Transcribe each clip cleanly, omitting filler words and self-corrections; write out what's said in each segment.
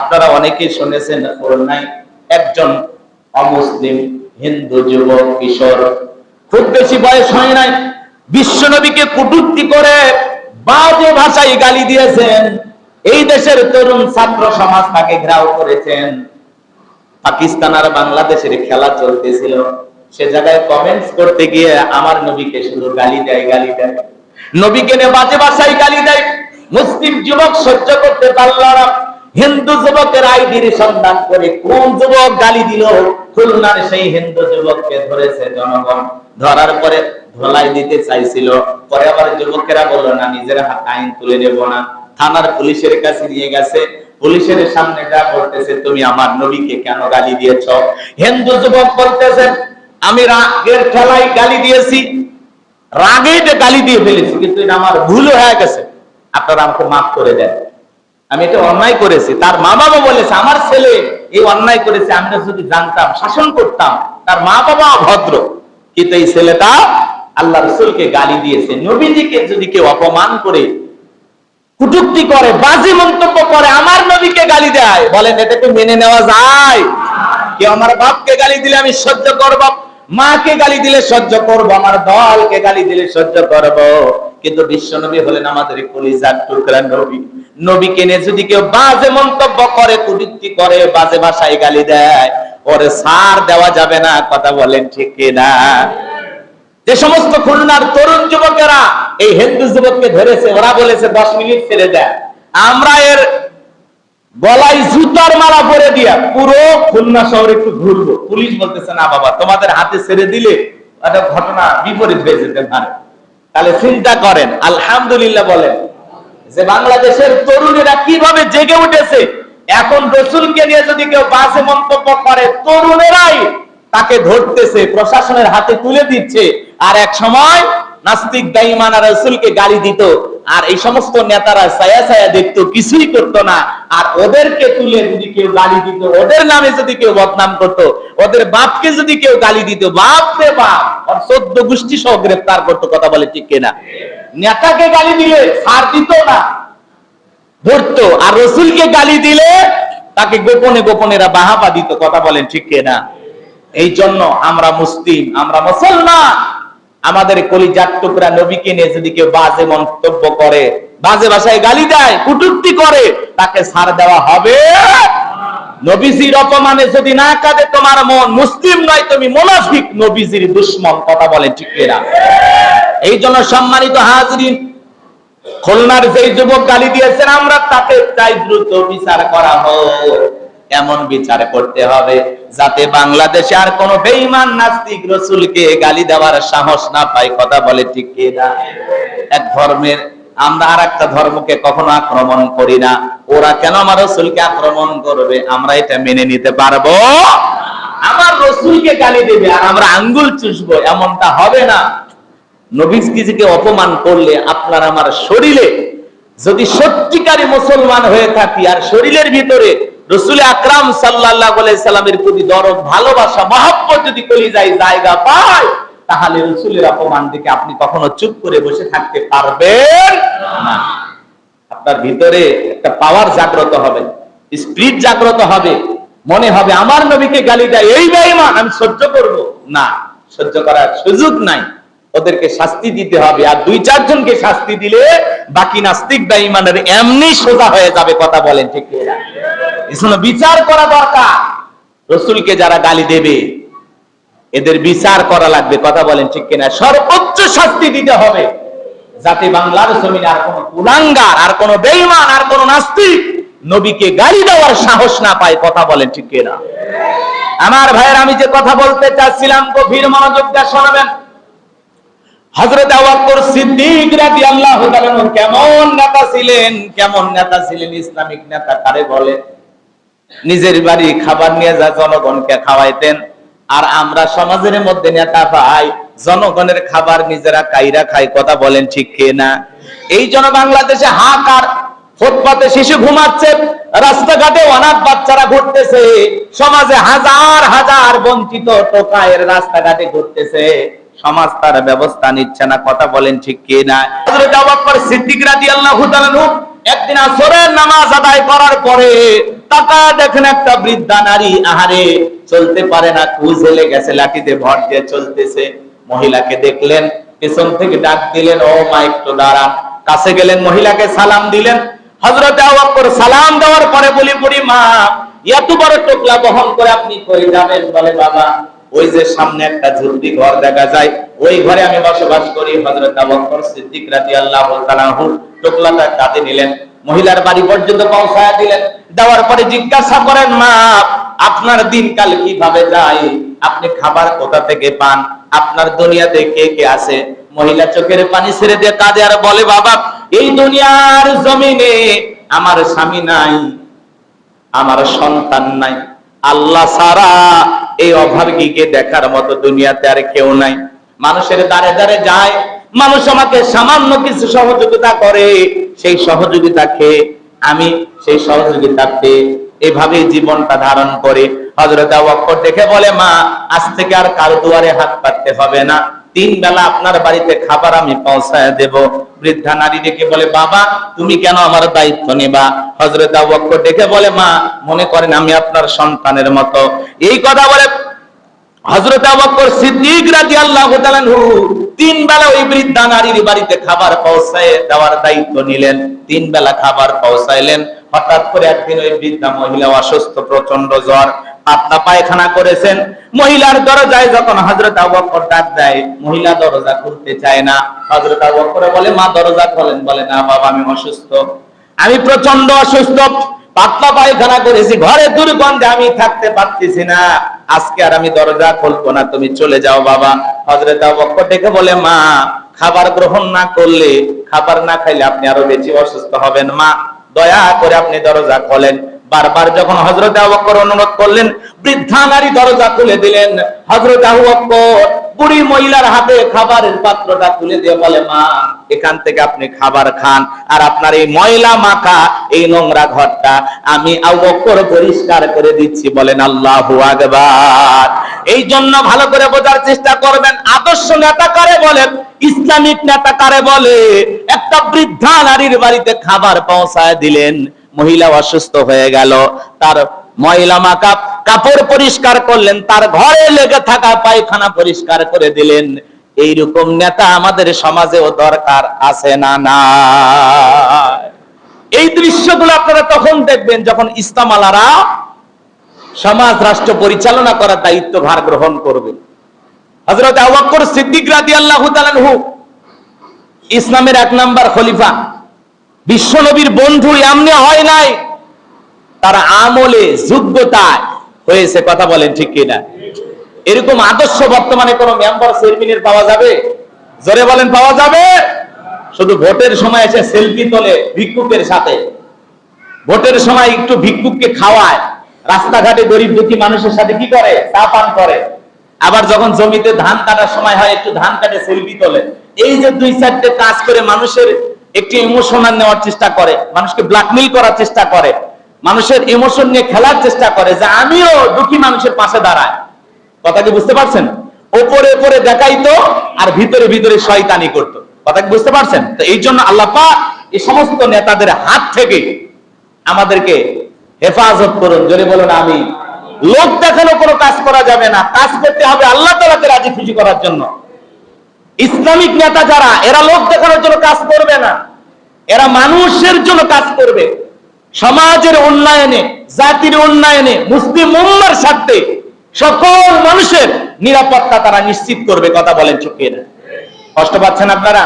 আপনারা অনেকেই শুনেছেন খুলনায় একজন অমুসলিম হিন্দু যুবক কিশোর, খুব বেশি বয়স হয় নাই, বিশ্বনবীকে কটূক্তি করে বাজে ভাষায় গালি দিয়েছেন। এই দেশের তরুণ ছাত্র সমাজ তাকে ঘেরাও করেছেন। পাকিস্তান আর বাংলাদেশের খেলা চলতেছিল, সে জায়গায় কমেন্টস করতে গিয়ে আমার নবীকে শুধু গালি দেয়, নবীকে নিয়ে বাজে ভাষায় গালি দেয়। মুসলিম যুবক সহ্য করতে পারল না। হিন্দু যুবকের আইডির সন্ধান করে কোন যুবক গালি দিল, খুলনার সেই হিন্দু যুবককে ধরেছে জনগণ। ধরার পরে ধলাই দিতে চাইছিল, পরে আবার যুবকেরা বললো না, নিজের হাতে আইন তুলে নেব না, থানার পুলিশের কাছে নিয়ে গেছে। পুলিশের সামনে যা বলতেছে, তুমি আমার নবীকে কেন গালি দিয়েছ? হিন্দু যুবক বলতেছে, আমি রাগের ঠেলায় গালি দিয়েছি, রাগেই গালি দিয়ে ফেলেছি, কিন্তু এটা আমার ভুল হয়ে গেছে, আপনারা আমাকে মাফ করে দেন, আমি এটা অন্যায় করেছি। তার মা বাবা বলেছে আমার ছেলে এই অন্যায় করেছে, আমি যদি জানতাম শাসন করতাম। তার মা বাবা ভদ্র, কিন্তু এই ছেলেটা আল্লাহ রাসূলকে গালি দিয়েছে। নবীজিকে যদি কেউ অপমান করে, কটূক্তি করে, বাজে মন্তব্য করে, আমার নবীকে গালি দেয়, বলেন এটাকে মেনে নেওয়া যায়? কেউ আমার বাপকে গালি দিলে আমি সহ্য করব, মাকে গালি দিলে সহ্য করব, আমার দলকে গালি দিলে সহ্য করব, কিন্তু বিশ্বনবী হলেন আমাদের কলিজার টুকরা নবী। নবীকে নিয়ে যদি কেউ বাজে মন্তব্য করে, কটূক্তি করে, বাজে ভাষায় গালি দেয়, ওরে ছাড় দেওয়া যাবে না। কথা বলেন ঠিক কিনা? যে সমস্ত খুলনার তরুণ যুবকেরা এই হিন্দু যুবককে ধরেছে, ওরা বলেছে 10 মিনিট ছেড়ে দেয়, আমরা এর গলায় জুতার মালা পরে দিয়া পুরো খুলনা শহরে একটু ঘুরবো। পুলিশ বলতেছে না বাবা, তোমাদের হাতে ছেড়ে দিলে একটা ঘটনা বিপরীত হয়ে যেতে পারে। তাহলে চিন্তা করেন, আলহামদুলিল্লাহ বলেন যে বাংলাদেশের তরুণেরা কিভাবে জেগে উঠেছে। এখন রাসূলকে নিয়ে যদি কেউ বাজে মন্তব্য করে, তরুণেরাই তাকে ধরতেছে, প্রশাসনের হাতে তুলে দিচ্ছে। আর এক সময় নাস্তিক বেঈমান রাসূলকে গালি দিত, আর এই সমস্ত নেতারা ছায়া ছায়া দেখতো, কিছুই করতো না। আর ওদেরকে তুলে যদি কেউ গালি দিত, ওদের নামে যদি কেউ বদনাম করতো, ওদের বাপকে যদি কেউ গালি দিত, বাপ রে বাপ, আর 14 গোষ্ঠী সহ গ্রেফতার করতো। কথা বলে ঠিক কিনা? নেতাকে গালি দিলে ছাড় দিত না, ধরতো। আর রাসূলকে গালি দিলে তাকে গোপনে গোপনেরা বাহাবা দিত। কথা বলেন ঠিক কিনা? এই জন্য আমরা মুসলিম, আমরা মুসলমান, আমাদের কলিজার টুকরা নবীকে নিয়ে যদি কেউ বাজে মন্তব্য করে, বাজে ভাষায় গালি দেয়, কটূক্তি করে, তাকে ছাড় দেওয়া হবে। নবীজির অপমানে যদি না কাঁদে তোমার মন, মুসলিম নয়, তুমি মুনাফিক, নবীজির দুশমন। কথা বলেন ঠিক কিনা? এই জন্য সম্মানিত হাজরিন, খুলনার যেই যুবক গালি দিয়েছেন, আমরা তাকে চাই দ্রুত বিচার করা হোক। এমন বিচার করতে হবে যাতে বাংলাদেশে আর কোন বেঈমান নাস্তিক রাসূলকে গালি দেওয়ার সাহস না পায়। কথা বলে ঠিক কিনা? এক ধর্মের আমরা আর একটা ধর্মকে কখনো আক্রমণ করি না, ওরা কেন আমার রাসূলকে আক্রমণ করবে, আমরা এটা মেনে নিতে পারবো? আমার রাসূলকে গালি দেবে আর আমরা আঙ্গুল চুষবো, এমনটা হবে না। নবীজিকে অপমান করলে আপনার আমার শরীরে যদি সত্যিকারী মুসলমান হয়ে থাকি, আর শরীরের ভিতরে রাসূল আকরাম সাল্লাল্লাহু আলাইহি সাল্লামের প্রতি দরদ, ভালোবাসা, মহব্বত যদি কলিজায় জায়গা পায়, তাহলে রাসূলের অপমান দেখে আপনি কখনো চুপ করে বসে থাকতে পারবেন না। আপনার ভিতরে একটা পাওয়ার জাগ্রত হবে, স্পিরিট জাগ্রত হবে, মনে হবে আমার নবীকে গালি দেয় এই বেঈমান, আমি সহ্য করব না। সহ্য করার সুযোগ নাই, ওদেরকে শাস্তি দিতে হবে। আর 2-4 জনকে শাস্তি দিলে বাকি নাস্তিক বেঈমানের এমনি সোজা হয়ে যাবে। কথা বলেন ঠিক কিনা? এজন্য বিচার করা দরকার। রাসূলকে যারা গালি দেবে এদের বিচার করা লাগবে। কথা বলেন ঠিক কিনা? সর্বোচ্চ শাস্তি দিতে হবে, যাতে বাংলার জমিনে আর কোন কুলাঙ্গার, আর কোন বেঈমান, আর কোন নাস্তিক নবীকে গালি দেওয়ার সাহস না পায়। কথা বলেন ঠিক কিনা? আমার ভাইয়ের, আমি যে কথা বলতে চাচ্ছিলাম গভীর মনোযোগ দিয়ে শোনাবেন। হযরত আবু বকর সিদ্দিক রাদিয়াল্লাহু তাআলা কেমন নেতা ছিলেন, কেমন নেতা ছিলেন? ইসলামিক নেতা কারে বলে? নিজের বাড়ি খাবার নিয়ে যা জনগণকে খাওয়াইতেন। আর আমরা সমাজের মধ্যে নেতা পাই, জনগণের খাবার নিজেরা কাইরা খাই। কথা বলেন ঠিক কিনা? এই জন্য বাংলাদেশে হাহাকার, ফুটপাতে শিশু ঘুমাচ্ছে, রাস্তাঘাটে অনাথ বাচ্চারা ঘুরতেছে, সমাজে হাজার হাজার বঞ্চিত টোকায়ের রাস্তাঘাটে ঘুরতেছে, সমাজ তার ব্যবস্থা নিচ্ছে না। কথা বলেন ঠিক কিনা? হযরত আবু বকর সিদ্দিক রাদিয়াল্লাহু তাআলা একদিন আসরের নামাজ আদায় করার পরে তাকায় দেখেন একটা বৃদ্ধা নারী আহারে চলতে পারে না, কুজেলে গেছে, লাঠিতে ভর দিয়ে চলতেছে। মহিলাকে দেখলেন, পেছন থেকে ডাক দিলেন, ও মা একটু দাঁড়ান। কাছে গেলেন, মহিলাকে সালাম দিলেন। হযরত আবু বকর সালাম দেওয়ার পরে বলি, বুড়ি মা এত বড় টোকলা বহন করে আপনি কই যাবেন? বলে বাবা ওই যে সামনে একটা ঝুপড়ি ঘর দেখা যায়, ওই ঘরে আমি বসবাস করি। হযরত আবু বকর সিদ্দিক রাদিয়াল্লাহু তাআলা আনহু টোকলাটা কাঁধে নিলেন, মহিলার বাড়ি পর্যন্ত পৌঁছায় দিলেন। দেওয়ার পরে জিজ্ঞাসা করেন, মা আপনার দিনকাল কিভাবে যায়? আপনি খাবার কোথা থেকে পান? আপনার দুনিয়াতে কে কে আছে? মহিলা চোখের পানি ছেড়ে দিয়ে কাঁদে আর বলে, বাবা এই দুনিয়ার জমিনে আমার স্বামী নাই, আমার সন্তান নাই, আল্লাহ ছাড়া এই অভাগীকে দেখার মতো দুনিয়াতে আর কেউ নাই। মানুষের দ্বারে দ্বারে যায়, মানুষ আমাকে সামান্য কিছু সহযোগিতা করে, সেই সহযোগিতা খেয়ে আমি সেই সহযোগিতা পেয়ে এভাবে জীবনটা ধারণ করে। হযরত আবু বকর দেখে বলে, মা আজ থেকে আর কারো দুয়ারে হাত পাততে হবে না, 3 বেলা আপনার বাড়িতে খাবার আমি পৌঁছায় দেব। বৃদ্ধা নারী ডেকে বলে, বাবা তুমি কেন আমার দায়িত্ব নেবা? হযরত আবু বকর ডেকে বলে, মা মনে করেন আমি আপনার সন্তানের মতো। এই কথা বলে হযরত আবু বকর সিদ্দিক রাদিয়াল্লাহু তাআলা আনহু 3 বেলা ওই বৃদ্ধা নারীর বাড়িতে খাবার পৌঁছায় দেওয়ার দায়িত্ব নিলেন। 3 বেলা খাবার পৌঁছাইলেন। হঠাৎ করে একদিন ওই বৃদ্ধা মহিলা অসুস্থ, প্রচন্ড জ্বর, পাতলা পায়খানা করেছেন। মহিলার দরজায় যখন হযরত আবু বকর ডাক দেয়, মহিলা দরজা খুলতে চায় না। হযরত আবু বকর বলে, মা দরজা খোলেন। বলে, না বাবা আমি অসুস্থ, আমি প্রচন্ড অসুস্থ, পাতলা পায়খানা করেছি, ঘরে দুর্গন্ধে আমি থাকতে পারতেছি না, আজকে আর আমি দরজা খুলবো না, তুমি চলে যাও বাবা। হযরত আবু বকর ডেকে বলে, মা খাবার গ্রহণ না করলে, খাবার না খাইলে আপনি আরো বেশি অসুস্থ হবেন, মা দয়া করে আপনি দরজা খোলেন। বারবার যখন হযরত আবু বকর অনুরোধ করলেন, বৃদ্ধা নারী দরজা খুলে দিলেন। হযরত আবু বকর বুড়ি মহিলার হাতে খাবারের পাত্রটা তুলে দিয়ে বলে, মা এখান থেকে আপনি খাবার খান, আর আপনার এই ময়লা মাখা এই নোংরা ঘরটা আমি আবু বকর পরিষ্কার করে দিচ্ছি। বলেন আল্লাহু আকবার। এই জন্য ভালো করে বোঝার চেষ্টা করবেন, আদর্শ নেতা কারে বলেন, ইসলামিক নেতা কারে বলে। একটা বৃদ্ধা নারীর বাড়িতে খাবার পৌঁছায় দিলেন, মহিলা অসুস্থ হয়ে গেল, তার ময়লা মাখা কাপড় পরিষ্কার করলেন, তার ঘরে লেগে থাকা পায়খানা পরিষ্কার করে দিলেন। এইরকম নেতা আমাদের সমাজেও দরকার আছে না? না। এই দৃশ্যগুলো আপনারা তখন দেখবেন যখন ইসলামালারা সমাজ রাষ্ট্র পরিচালনা করার দায়িত্ব ভার গ্রহণ করবে। হযরত আবু বকর সিদ্দিক রাদিয়াল্লাহু তাআলা আনহু ইসলামের 1 নাম্বার খলিফা, বিশ্ব নবীর বন্ধু এমনি হয় নাই, তার আমলে যোগ্যতায় হয়েছে। কথা বলেন ঠিক কিনা? এরকম আদর্শ বর্তমানে কোন মেম্বার চেয়ারম্যানের পাওয়া যাবে? জোরে বলেন পাওয়া যাবে? শুধু ভোটের সময় এসে সেলফি তোলে ভিক্ষুকের সাথে, ভোটের সময় একটু ভিক্ষুককে খাওয়ায়, রাস্তাঘাটে গরিব দুঃখী মানুষের সাথে কি করে, চা পান করে। আবার যখন জমিতে ধান কাটার সময় হয় একটু ধান কাটে সেলফি তোলে। এই যে 2-4টে কাজ করে মানুষের একটি ইমোশনাল নেওয়ার চেষ্টা করে, মানুষকে ব্ল্যাকমেইল করার চেষ্টা করে, মানুষের ইমোশন নিয়ে খেলার চেষ্টা করে যে আমিও দুঃখী মানুষের পাশে দাঁড়াই। কথা কি বুঝতে পারছেন? ওপরে ওপরে দেখাইতো আর ভিতরে ভিতরে শয়তানি করতো। কথা কি বুঝতে পারছেন? তো এই জন্য আল্লাহ পাক এই সমস্ত নেতাদের হাত থেকে আমাদেরকে হেফাজত করুন। জোরে বলুন আমিন। লোক দেখানো কোনো কাজ করা যাবে না, কাজ করতে হবে আল্লাহ তাআলাকে রাজি খুশি করার জন্য। ইসলামিক নেতা যারা, এরা লোক দেখানোর জন্য কাজ করবে না, এরা মানুষের জন্য কাজ করবে, সমাজের উন্নয়নে, জাতির উন্নয়নে, মুসলিম উম্মার স্বার্থে সকল মানুষের নিরাপত্তা তারা নিশ্চিত করবে। কথা বলেন চোখে না? কষ্ট পাচ্ছেন আপনারা?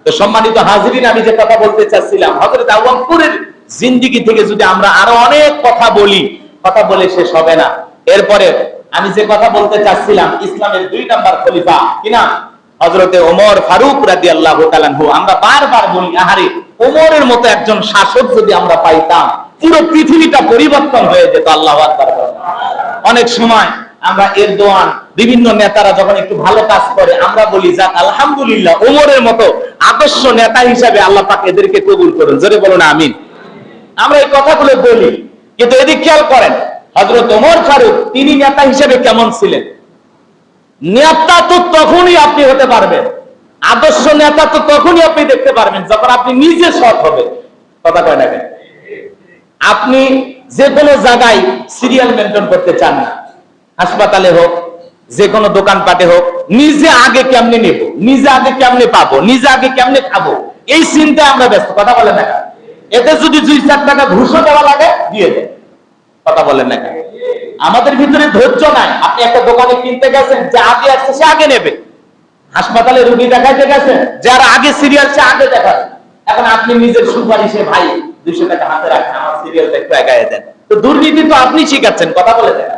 তো সম্মানিত হাজিরিন, আমি যে কথা বলতে চাচ্ছিলাম, হযরত আবু বকরের জিন্দেগি থেকে যদি আমরা আরো অনেক কথা বলি, কথা বলে শেষ হবে না। এরপরে আমি যে কথা বলতে চাচ্ছিলাম, ইসলামের 2 নাম্বার খলিফা কিনা, হযরতে ওমর ফারুক রাদিয়াল্লাহু তাআলা আনহু। আমরা বারবার বলি, আহারে ওমরের মতো একজন শাসক যদি আমরা পাইতাম, পুরো পৃথিবীটা পরিবর্তন হয়ে যেত। আল্লাহু আকবার। অনেক সময় আমরা এরদোয়ান, বিভিন্ন নেতারা যখন একটু ভালো কাজ করে, আমরা বলি যাক আলহামদুলিল্লাহ, ওমরের মতো আদর্শ নেতা হিসেবে আল্লাহ পাক এদেরকে কবুল করুন। জোরে বলুন আমিন। আমরা এই কথাগুলো বলি, কিন্তু এদিক খেয়াল করেন, হযরত ওমর ফারুক তিনি নেতা হিসেবে কেমন ছিলেন? নেতা তো তখনই আপনি হতে পারবেন, আদর্শ নেতা তো তখনই আপনি দেখতে পারবেন যখন আপনি নিজে সৎ হবে। কথা কয় না? আপনি যে কোনো জায়গায় সিরিয়াল মেনটেন করতে চান না। হাসপাতালে হোক, যে কোনো দোকানপাটে হোক, নিজে আগে কেমনে নেব, নিজে আগে কেমনে পাবো, নিজে আগে কেমনে খাবো, এই চিন্তায় আমরা ব্যস্ত। কথা বলেন না কেন? এতে যদি 2-4 টাকা ঘুষও দেওয়া লাগে দিয়ে দেয়। কথা বলেন না কেন? আমাদের ভিতরে ধৈর্য নাই। আপনি একটা দোকানে কিনতে গেছেন, যে আগে আসছে সে আগে নেবে। হাসপাতালে রোগী দেখাইতে গেছেন, যারা আগে সিরিয়াল সে আগে দেখাবে। এখন আপনি নিজের সুপারিশে ভাই 200 টাকা হাতে রাখেন, আমার সিরিয়ালটা একটু এগায়ে দেন। তো দুর্নীতি তো আপনি শিখাচ্ছেন। কথা বলে দেন।